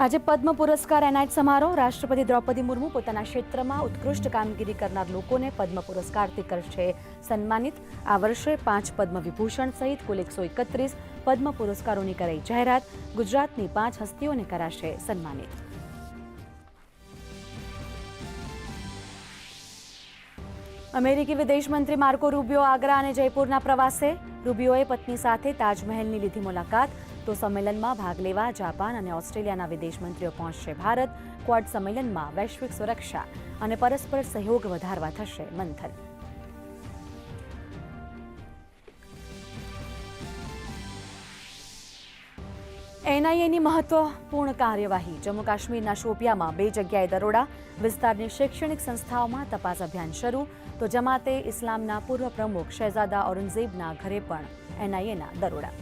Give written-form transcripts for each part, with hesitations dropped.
આજે પદ્મ પુરસ્કાર એનાયત સમારોહ રાષ્ટ્રપતિ દ્રૌપદી મુર્મુ પોતાના ક્ષેત્રમાં ઉત્કૃષ્ટ કામગીરી કરનાર લોકોને પદ્મ પુરસ્કારથી કરશે સન્માનિત। આ વર્ષે 5 પદ્મ વિભૂષણ સહિત કુલ 131 પદ્મ પુરસ્કારોની કરાઈ જાહેરાત। ગુજરાતની 5 હસ્તીઓને કરાશે સન્માનિત। અમેરિકી વિદેશ મંત્રી માર્કો રૂબિયો આગ્રા અને જયપુરના પ્રવાસે। રૂબિયોએ પત્ની સાથે તાજમહેલની લીધી મુલાકાત। તો સંમેલનમાં ભાગ લેવા જાપાન અને ઓસ્ટ્રેલિયાના વિદેશ મંત્રીઓ પહોંચશે ભારત। ક્વાડ સંમેલનમાં વૈશ્વિક સુરક્ષા અને પરસ્પર સહયોગ વધારવા થશે મંથન। એનઆઈએની મહત્વપૂર્ણ કાર્યવાહી। જમ્મુ કાશ્મીરના શોપિયામાં 2 જગ્યાએ દરોડા। વિસ્તારની શૈક્ષણિક સંસ્થાઓમાં તપાસ અભિયાન શરૂ। તો જમાતે ઇસ્લામના પૂર્વ પ્રમુખ શહેજાદા ઔરંગઝેબના ઘરે પણ એનઆઈએના દરોડા।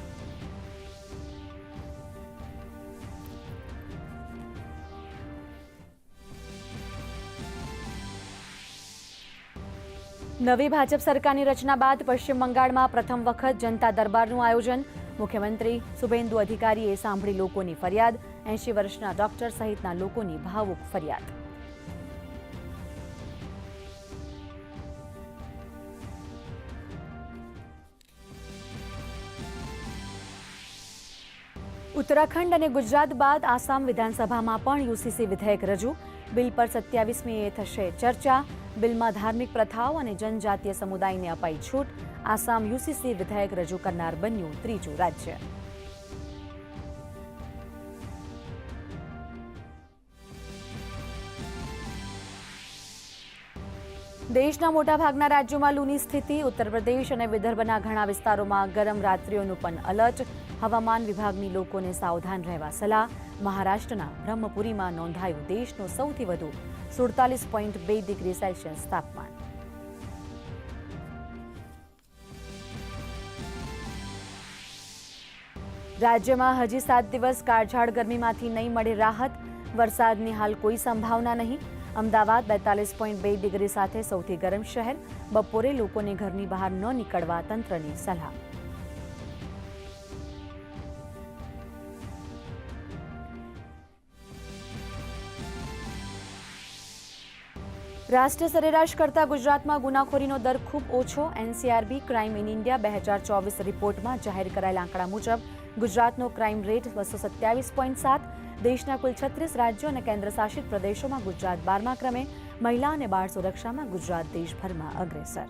નવી ભાજપ સરકારની રચના બાદ પશ્ચિમ બંગાળમાં પ્રથમ વખત જનતા દરબારનું આયોજન। મુખ્યમંત્રી શુભેન્દુ અધિકારીએ સાંભળી લોકોની ફરિયાદ। 80 વર્ષના ડોક્ટર સહિતના લોકોની ભાવુક ફરિયાદ। ઉત્તરાખંડ અને ગુજરાત બાદ આસામ વિધાનસભામાં પણ યુસીસી વિધેયક રજૂ। બિલ પર 27મીએ થશે ચર્ચા। બિલમાં ધાર્મિક પ્રથાઓ અને જનજાતીય સમુદાયને અપાઈ છૂટ। આસામ યુસીસી વિધેયક રજૂ કરનાર બન્યું 3જું રાજ્ય। દેશના મોટાભાગના રાજ્યોમાં લૂની સ્થિતિ। ઉત્તર પ્રદેશ અને વિદર્ભના ઘણા વિસ્તારોમાં ગરમ રાત્રિઓનું પણ એલર્ટ। હવામાન વિભાગની લોકોને સાવધાન રહેવા સલાહ। મહારાષ્ટ્રના બ્રહ્મપુરીમાં નોંધાયું દેશનું સૌથી વધુ 47.2 ડિગ્રી સેલ્સિયસ તાપમાન। રાજ્યમાં હજી 7 દિવસ કાળઝાળ ગરમીમાંથી નહીં મળે રાહત। વરસાદની હાલ કોઈ સંભાવના નહીં। અમદાવાદ 42.2 ડિગ્રી સાથે સૌથી ગરમ શહેર। બપોરે લોકોને ઘરની બહાર ન નીકળવા તંત્રની સલાહ। રાષ્ટ્રીય સરેરાશ કરતાં ગુજરાતમાં ગુનાખોરીનો દર ખૂબ ઓછો। એનસીઆરબી ક્રાઇમ ઇન ઇન્ડિયા 2024 રિપોર્ટમાં જાહેર કરાયેલા આંકડા મુજબ ગુજરાતનો ક્રાઇમ રેટ 227.7। દેશના કુલ 36 રાજ્યો અને કેન્દ્રશાસિત પ્રદેશોમાં ગુજરાત 12મા ક્રમે। મહિલા અને બાળ સુરક્ષામાં ગુજરાત દેશભરમાં અગ્રેસર।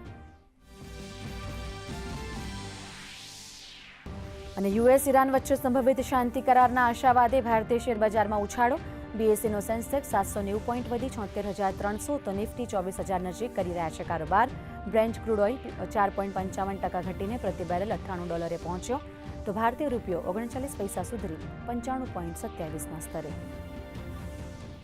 અને યુએસ ઈરાન વચ્ચે સંભવિત શાંતિ કરારના આશાવાદે ભારતીય શેરબજારમાં ઉછાળો। બીએસઈનો સેન્સેક્સ 790 પોઈન્ટ વધી 76,300 તો નિફ્ટી 24,000 નજીક કરી રહ્યા છે કારોબાર। બ્રેન્ટ ક્રૂડ ઓઇલ 4.55% ઘટીને પ્રતિ બેરલ $98 પહોંચ્યો। તો ભારતીય રૂપિયો 39 પૈસા સુધરી 95.27ના સ્તરે।